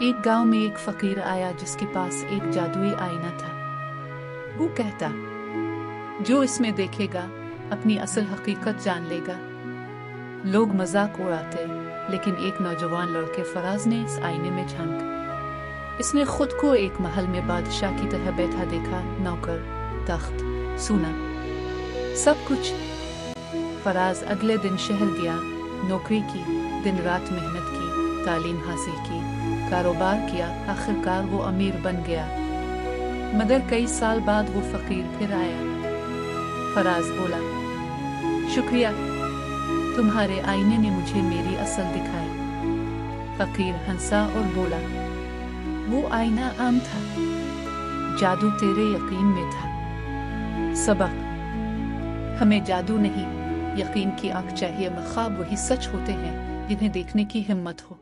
एक गांव में एक फकीर आया जिसके पास एक जादुई आईना था। वो कहता, जो इसमें देखेगा अपनी असल हकीकत जान लेगा। लोग मजाक उड़ाते, लेकिन एक नौजवान लड़के फराज ने इस आईने में झांक इसने खुद को एक महल में बादशाह की तरह बैठा देखा। नौकर, तख्त, सोना, सब कुछ। फराज अगले दिन शहर गया, नौकरी की, दिन रात मेहनत की, तालीम हासिल की, कारोबार किया, आखिरकार वो अमीर बन गया। मगर कई साल बाद वो फकीर फिर आया। फराज बोला, शुक्रिया, तुम्हारे आईने ने मुझे मेरी असल दिखाई। फकीर हंसा और बोला, वो आईना आम था, जादू तेरे यकीन में था। सबक, हमें जादू नहीं, यकीन की आंख चाहिए। ख्वाब वही सच होते हैं जिन्हें देखने की हिम्मत हो।